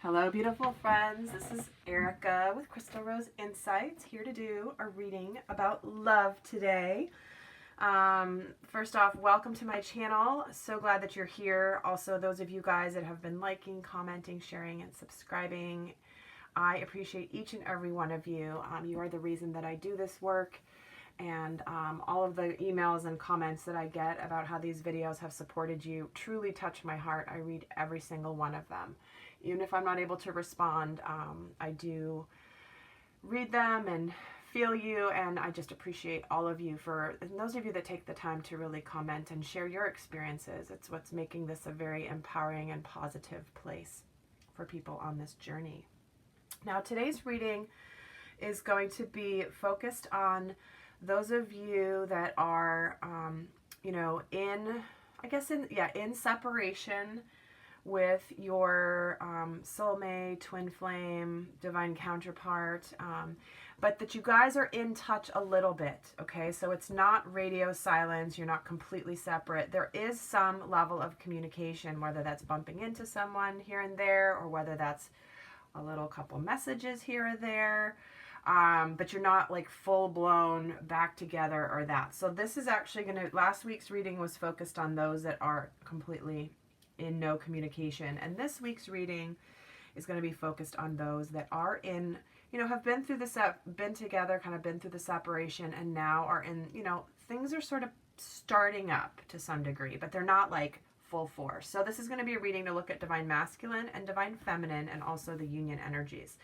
Hello, beautiful friends. This is Erica with Crystal Rose Insights, here to do a reading about love today. First off, welcome to my channel. So glad that you're here. Also, those of you guys that have been liking, commenting, sharing, and subscribing, I appreciate each and every one of you. You are the reason that I do this work. And all of the emails and comments that I get about how these videos have supported you truly touch my heart. I read every single one of them. Even if I'm not able to respond, I do read them and feel you, and I just appreciate all of you and those of you that take the time to really comment and share your experiences. It's what's making this a very empowering and positive place for people on this journey. Now, today's reading is going to be focused on those of you that are, in separation with your soulmate, twin flame, divine counterpart, but that you guys are in touch a little bit, okay? So it's not radio silence, you're not completely separate. There is some level of communication, whether that's bumping into someone here and there, or whether that's a little couple messages here or there, but you're not like full-blown back together or that. So this is actually last week's reading was focused on those that are completely in no communication, and this week's reading is going to be focused on those that are in, have been through been together, kind of been through the separation, and now are in, things are sort of starting up to some degree, but they're not like full force. So this is going to be a reading to look at divine masculine and divine feminine, and also the union energies.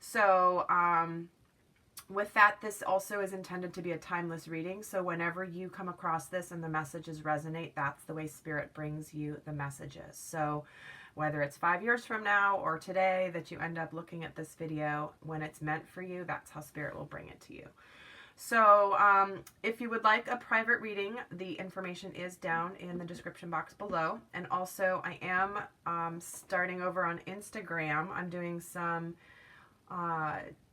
So with that, this also is intended to be a timeless reading. So whenever you come across this and the messages resonate, that's the way Spirit brings you the messages. So whether it's 5 years from now or today that you end up looking at this video, when it's meant for you, that's how Spirit will bring it to you. So if you would like a private reading, the information is down in the description box below. And also I am starting over on Instagram. I'm doing some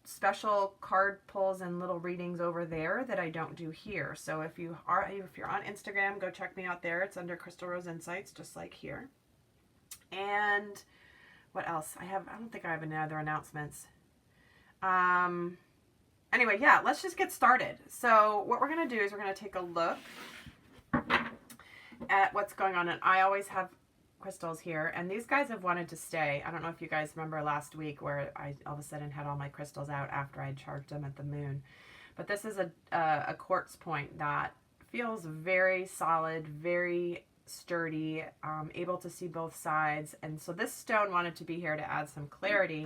special card pulls and little readings over there that I don't do here. So if you're on Instagram, go check me out there. It's under Crystal Rose Insights, just like here. And what else? I don't think I have any other announcements. Anyway, yeah, let's just get started. So what we're going to do is we're going to take a look at what's going on. And I always have crystals here, and these guys have wanted to stay. I don't know if you guys remember last week where I all of a sudden had all my crystals out after I charged them at the moon. But this is a quartz point that feels very solid, very sturdy, able to see both sides. And so this stone wanted to be here to add some clarity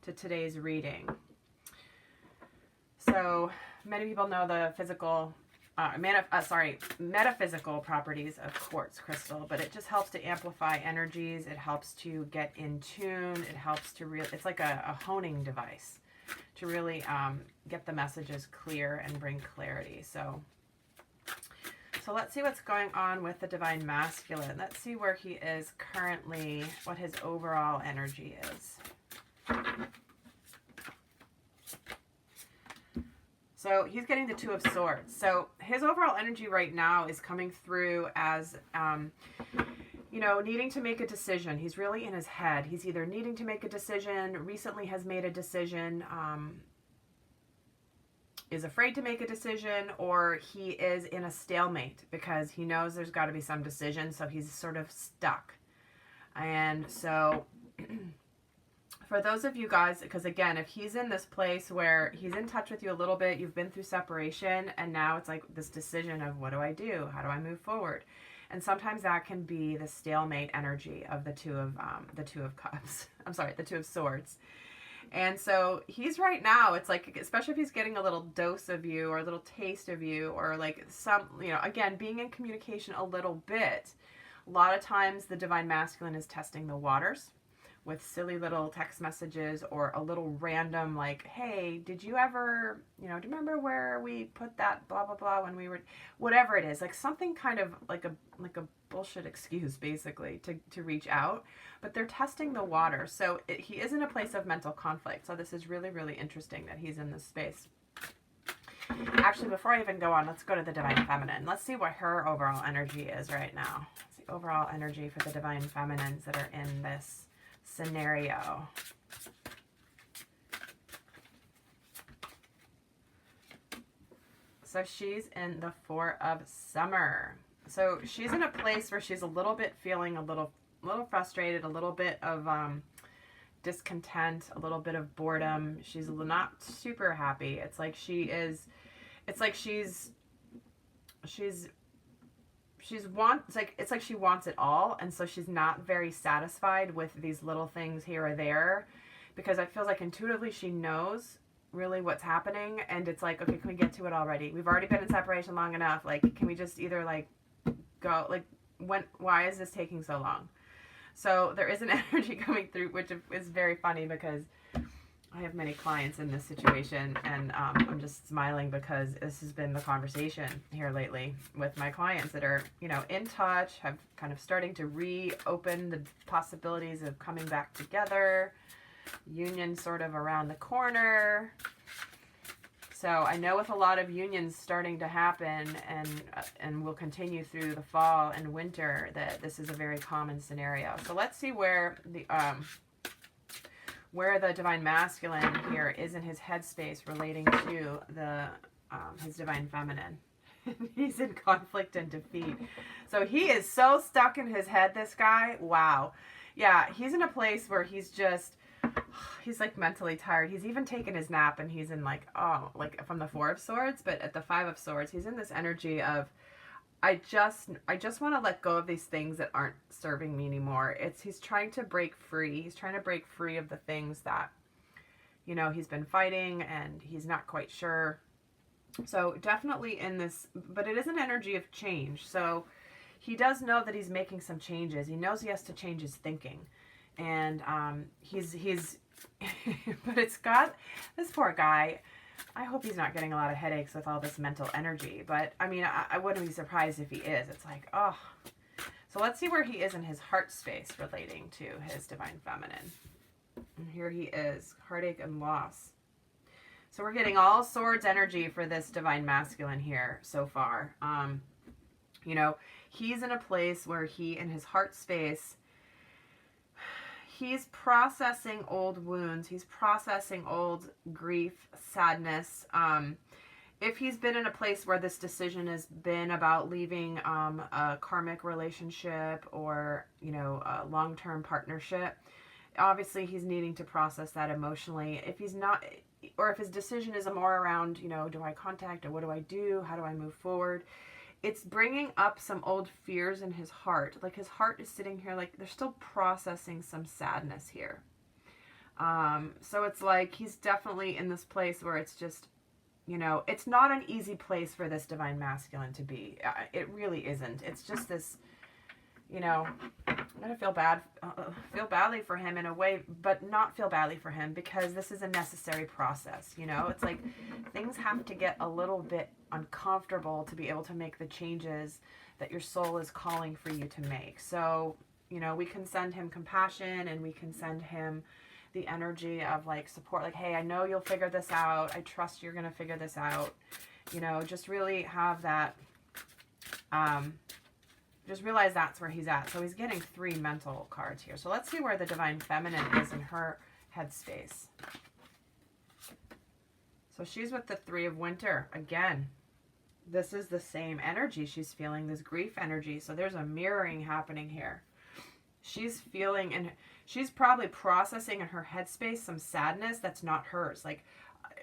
to today's reading. So many people know the metaphysical properties of quartz crystal, but it just helps to amplify energies. It helps to get in tune. It helps to it's like a honing device to really get the messages clear and bring clarity. So let's see what's going on with the divine masculine. Let's see where he is currently, what his overall energy is. So he's getting the Two of Swords. So his overall energy right now is coming through as, needing to make a decision. He's really in his head. He's either needing to make a decision, recently has made a decision, is afraid to make a decision, or he is in a stalemate because he knows there's got to be some decision. So he's sort of stuck. And so for those of you guys, because again, if he's in this place where he's in touch with you a little bit, you've been through separation, and now it's like this decision of, what do I do? How do I move forward? And sometimes that can be the stalemate energy of the Two of Cups. I'm sorry, the Two of Swords. And so he's right now, it's like, especially if he's getting a little dose of you or a little taste of you, or like some, again, being in communication a little bit, a lot of times the divine masculine is testing the waters with silly little text messages, or a little random like, hey, did you ever, do you remember where we put that blah, blah, blah when we were, whatever it is, like something kind of like a bullshit excuse basically to reach out, but they're testing the water. So he is in a place of mental conflict. So this is really, really interesting that he's in this space. Actually, before I even go on, let's go to the divine feminine. Let's see what her overall energy is right now. Let's see overall energy for the divine feminines that are in this scenario. So she's in the Four of Summer. So she's in a place where she's a little bit feeling a little frustrated, a little bit of discontent, a little bit of boredom. She's not super happy. It's like she wants it all, and so she's not very satisfied with these little things here or there, because it feels like intuitively she knows really what's happening, and it's like, okay, can we get to it already? We've already been in separation long enough. Like, can we just either like go, like, why is this taking so long? So there is an energy coming through, which is very funny because I have many clients in this situation, and I'm just smiling because this has been the conversation here lately with my clients that are, you know, in touch, have kind of starting to reopen the possibilities of coming back together, union sort of around the corner. So I know with a lot of unions starting to happen and will continue through the fall and winter, that this is a very common scenario. So let's see where the Divine Masculine here is in his headspace relating to his Divine Feminine. He's in conflict and defeat. So he is so stuck in his head, this guy. Wow. Yeah, he's in a place where he's like mentally tired. He's even taken his nap, and he's in like from the Four of Swords, but at the Five of Swords, he's in this energy of, I just want to let go of these things that aren't serving me anymore. He's trying to break free. He's trying to break free of the things that, you know, he's been fighting, and he's not quite sure. So definitely in this, but it is an energy of change. So he does know that he's making some changes. He knows he has to change his thinking. And he's but it's got this poor guy. I hope he's not getting a lot of headaches with all this mental energy, but I mean, I wouldn't be surprised if he is. It's like, oh. So let's see where he is in his heart space relating to his Divine Feminine. And here he is, heartache and loss. So we're getting all swords energy for this Divine Masculine here so far. You know, he's in a place where he, in his heart space, he's processing old wounds. He's processing old grief, sadness. If he's been in a place where this decision has been about leaving a karmic relationship or, you know, a long-term partnership, obviously he's needing to process that emotionally. If he's not, or if his decision is more around, you know, do I contact, or what do I do? How do I move forward? It's bringing up some old fears in his heart. Like, his heart is sitting here, like, they're still processing some sadness here. So it's like he's definitely in this place where it's just, you know, it's not an easy place for this Divine Masculine to be. It really isn't. It's just this, you know, I'm going to feel badly for him in a way, but not feel badly for him, because this is a necessary process, you know? It's like things have to get a little bit uncomfortable to be able to make the changes that your soul is calling for you to make. So, you know, we can send him compassion, and we can send him the energy of like support, like, hey, I know you'll figure this out. I trust you're going to figure this out. You know, just really have that, just realize that's where he's at. So he's getting 3 mental cards here. So let's see where the Divine Feminine is in her headspace. So she's with the 3 of Winter. Again, this is the same energy. She's feeling this grief energy. So there's a mirroring happening here. She's feeling, and she's probably processing in her headspace some sadness that's not hers. Like,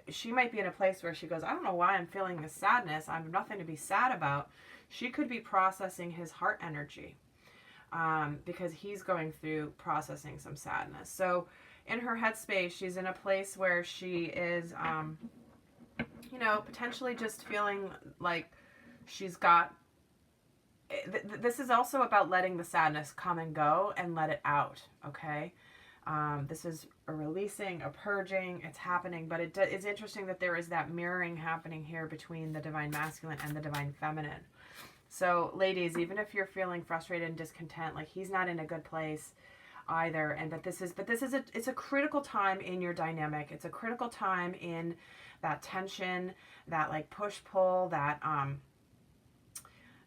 she might be in a place where she goes, I don't know why I'm feeling this sadness. I have nothing to be sad about. She could be processing his heart energy because he's going through processing some sadness. So in her headspace, she's in a place where she is, you know, potentially just feeling like she's got, this is also about letting the sadness come and go and let it out, okay? This is a releasing, a purging, it's happening, but it's interesting that there is that mirroring happening here between the Divine Masculine and the Divine Feminine. So ladies, even if you're feeling frustrated and discontent, like he's not in a good place either, and it's a critical time in your dynamic. It's a critical time in that tension, that like push pull, that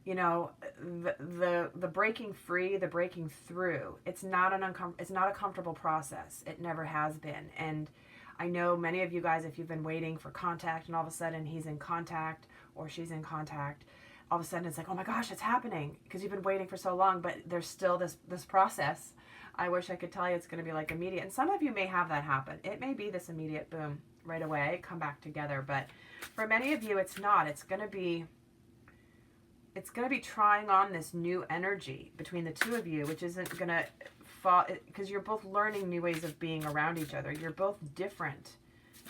you know, the breaking free, the breaking through, it's not a comfortable process. It never has been. And I know many of you guys, if you've been waiting for contact and all of a sudden he's in contact or she's in contact, all of a sudden it's like, oh my gosh, it's happening, because you've been waiting for so long, but there's still this process. I wish I could tell you it's going to be like immediate. And some of you may have that happen. It may be this immediate boom right away, come back together. But for many of you, it's not. It's going to be trying on this new energy between the two of you, which isn't going to fall, because you're both learning new ways of being around each other. You're both different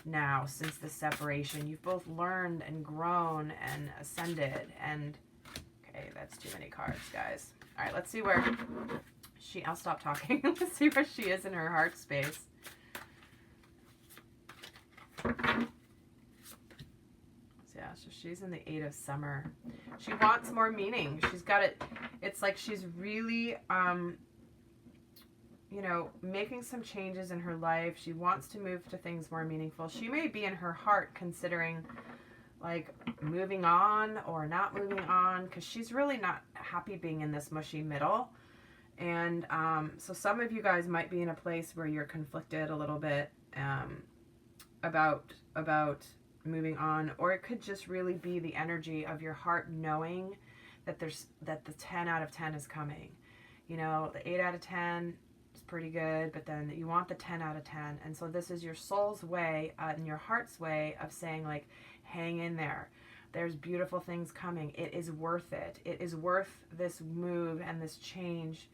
now since the separation. You've both learned and grown and ascended. And okay, that's too many cards, guys. All right, let's see where I'll stop talking. Let's see where she is in her heart space. Yeah, so she's in the 8 of Summer. She wants more meaning. She's got it. It's like she's really, you know, making some changes in her life. She wants to move to things more meaningful. She may be in her heart considering like moving on or not moving on, because she's really not happy being in this mushy middle. And so some of you guys might be in a place where you're conflicted a little bit about moving on, or it could just really be the energy of your heart knowing that the 10 out of 10 is coming. You know, the 8 out of 10 is pretty good, but then you want the 10 out of 10. And so this is your soul's way and your heart's way of saying, like, hang in there. There's beautiful things coming. It is worth it. It is worth this move and this change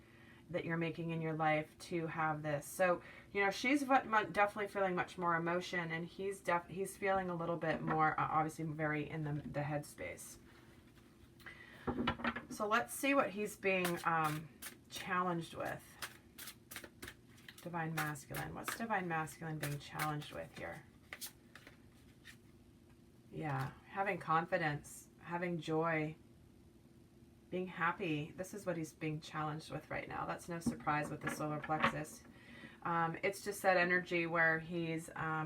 that you're making in your life to have this. So, you know, she's definitely feeling much more emotion, and he's feeling a little bit more, obviously very in the headspace. So let's see what he's being challenged with. Divine Masculine. What's Divine Masculine being challenged with here? Yeah, having confidence, having joy, being happy. This is what he's being challenged with right now. That's no surprise with the solar plexus. It's just that energy where he's, I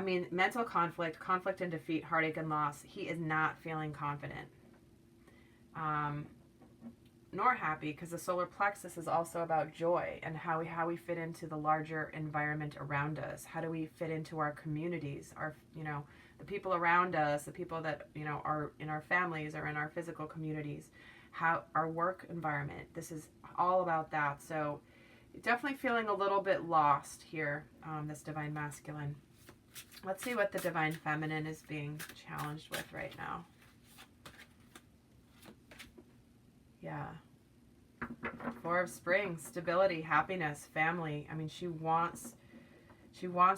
mean, mental conflict and defeat, heartache and loss. He is not feeling confident, nor happy, because the solar plexus is also about joy and how we fit into the larger environment around us. How do we fit into our communities, our, you know, the people around us, the people that, you know, are in our families or in our physical communities, how our work environment. This is all about that. So definitely feeling a little bit lost here, this Divine Masculine. Let's see what the Divine Feminine is being challenged with right now. Yeah. 4 of Spring, stability, happiness, family. I mean, she wants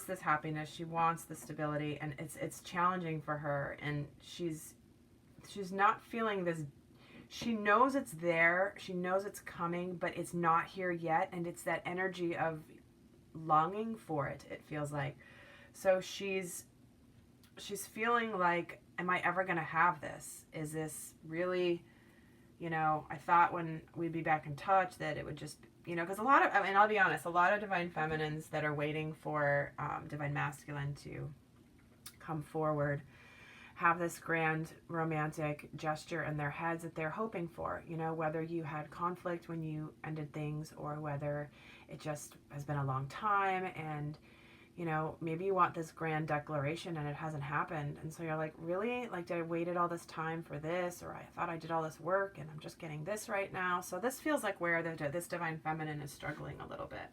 this happiness. She wants the stability, and it's challenging for her. And she's not feeling this. She knows it's there. She knows it's coming, but it's not here yet. And it's that energy of longing for it. It feels like. So she's feeling like, am I ever going to have this? Is this really, you know, I thought when we'd be back in touch that it would just, you know, because a lot of, I mean, I'll be honest, a lot of Divine Feminines that are waiting for Divine Masculine to come forward have this grand romantic gesture in their heads that they're hoping for, you know, whether you had conflict when you ended things or whether it just has been a long time and, you know, maybe you want this grand declaration and it hasn't happened. And so you're like, really? Like, did I waited all this time for this? Or I thought I did all this work and I'm just getting this right now. So this feels like where this Divine Feminine is struggling a little bit.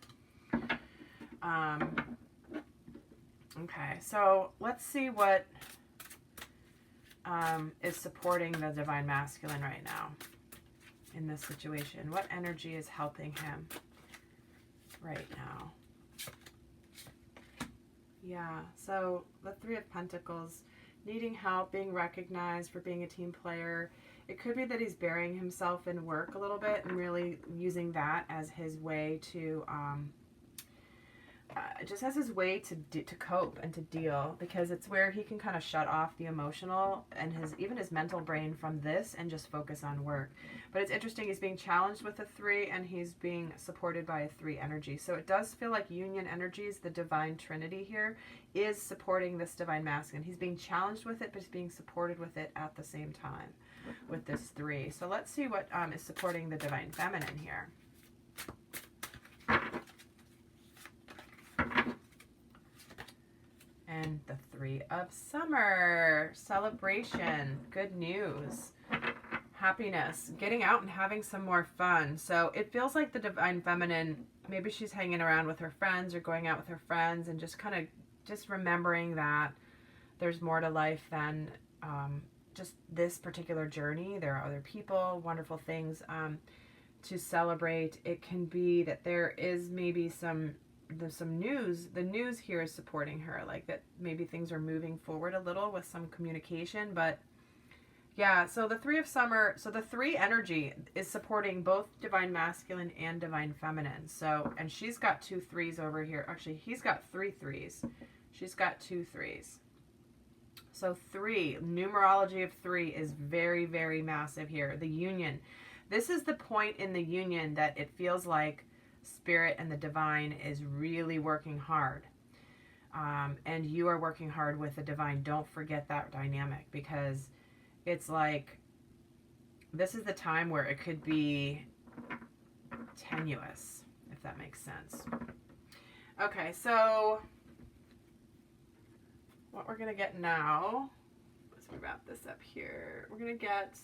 Okay, so let's see what is supporting the Divine Masculine right now in this situation. What energy is helping him right now? Yeah, so the 3 of Pentacles, needing help, being recognized for being a team player. It could be that he's burying himself in work a little bit and really using that as his way to just as his way to cope and to deal, because it's where he can kind of shut off the emotional and even his mental brain from this and just focus on work. But it's interesting, he's being challenged with a 3 and he's being supported by a 3 energy. So it does feel like union energies, the divine trinity here, is supporting this divine masculine. He's being challenged with it, but he's being supported with it at the same time with this 3. So let's see what is supporting the divine feminine here. And the 3 of summer, celebration, good news, happiness, getting out and having some more fun. So it feels like the divine feminine, maybe she's hanging around with her friends or going out with her friends and just kind of just remembering that there's more to life than just this particular journey. There are other people, wonderful things to celebrate. It can be that there is maybe some news. The news here is supporting her, like that maybe things are moving forward a little with some communication. But yeah, so the 3 of summer, so the 3 energy is supporting both divine masculine and divine feminine. So, and she's got 2 3s over here. Actually, he's got 3 3s. She's got 2 3s. So 3, numerology of 3 is very, very massive here. The union. This is the point in the union that it feels like Spirit and the divine is really working hard. And you are working hard with the divine. Don't forget that dynamic, because it's like this is the time where it could be tenuous, if that makes sense. Okay, so what we're going to get now, as we wrap this up here, we're going to get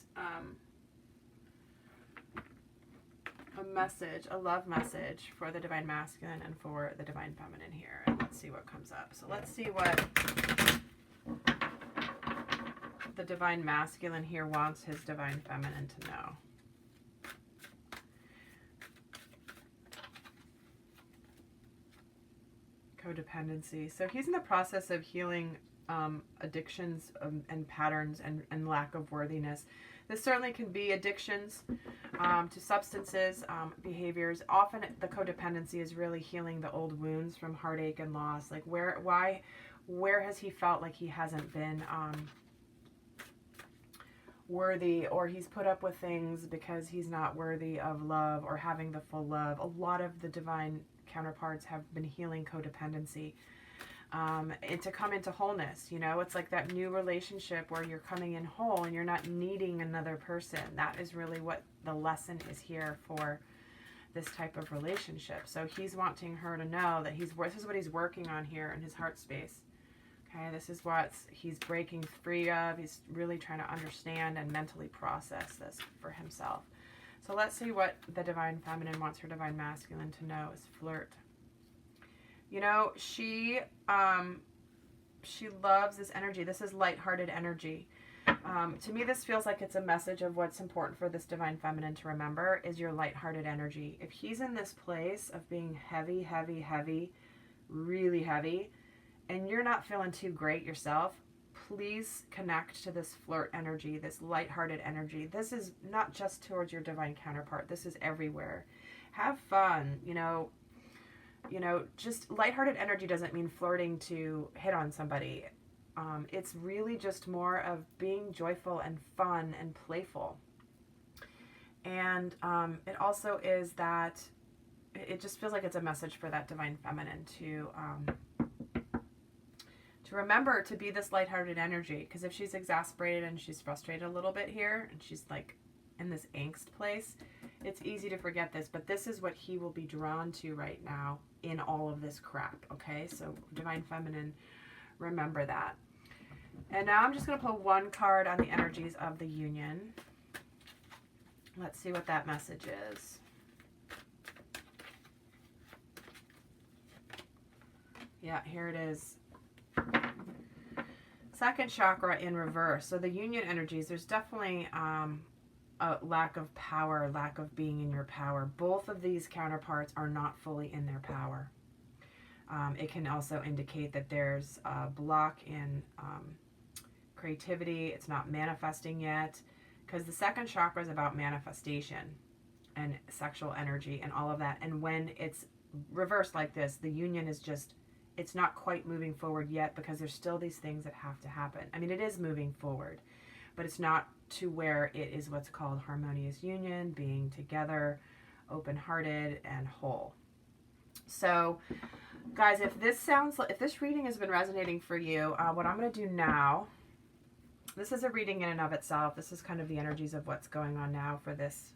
a message, a love message for the divine masculine and for the divine feminine here. And let's see what comes up. So let's see what the divine masculine here wants his divine feminine to know. Codependency. So he's in the process of healing addictions and patterns and lack of worthiness. This certainly can be addictions to substances, behaviors. Often the codependency is really healing the old wounds from heartache and loss. Like where has he felt like he hasn't been worthy, or he's put up with things because he's not worthy of love or having the full love. A lot of the divine counterparts have been healing codependency. And to come into wholeness, you know, it's like that new relationship where you're coming in whole and you're not needing another person. That is really what the lesson is here for this type of relationship. So he's wanting her to know that this is what he's working on here in his heart space. Okay, this is what he's breaking free of. He's really trying to understand and mentally process this for himself. So let's see what the divine feminine wants her divine masculine to know is flirt. You know, she loves this energy. This is lighthearted energy. To me, this feels like it's a message of what's important for this divine feminine to remember is your lighthearted energy. If he's in this place of being heavy, heavy, heavy, really heavy, and you're not feeling too great yourself, please connect to this flirt energy, this lighthearted energy. This is not just towards your divine counterpart. This is everywhere. Have fun, you know, just lighthearted energy doesn't mean flirting to hit on somebody. It's really just more of being joyful and fun and playful. And it also is that it just feels like it's a message for that divine feminine to remember to be this lighthearted energy. Because if she's exasperated and she's frustrated a little bit here and she's like in this angst place, it's easy to forget this, but this is what he will be drawn to right now in all of this crap. Okay, so divine feminine, remember that. And now I'm just going to pull one card on the energies of the union. Let's see what that message is. Yeah, here it is. Second chakra in reverse. So the union energies, there's definitely a lack of power, lack of being in your power. Both of these counterparts are not fully in their power. It can also indicate that there's a block in creativity. It's not manifesting yet, because the second chakra is about manifestation and sexual energy and all of that. And when it's reversed like this, the union is just, it's not quite moving forward yet because there's still these things that have to happen. I mean, it is moving forward, but it's not to where it is what's called harmonious union, being together, open-hearted, and whole. So, guys, if this reading has been resonating for you, what I'm going to do now, this is a reading in and of itself. This is kind of the energies of what's going on now for this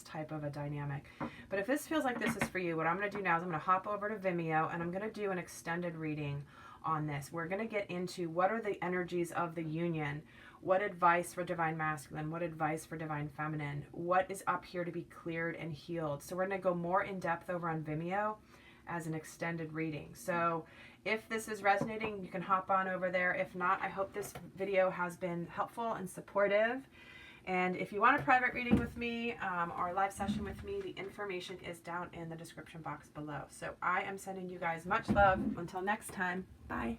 type of a dynamic. But if this feels like this is for you, what I'm going to do now is I'm going to hop over to Vimeo and I'm going to do an extended reading on this. We're going to get into what are the energies of the union, what advice for divine masculine, what advice for divine feminine, what is up here to be cleared and healed. So we're going to go more in depth over on Vimeo as an extended reading. So if this is resonating, you can hop on over there. If not, I hope this video has been helpful and supportive. And if you want a private reading with me or a live session with me, the information is down in the description box below. So I am sending you guys much love. Until next time, bye.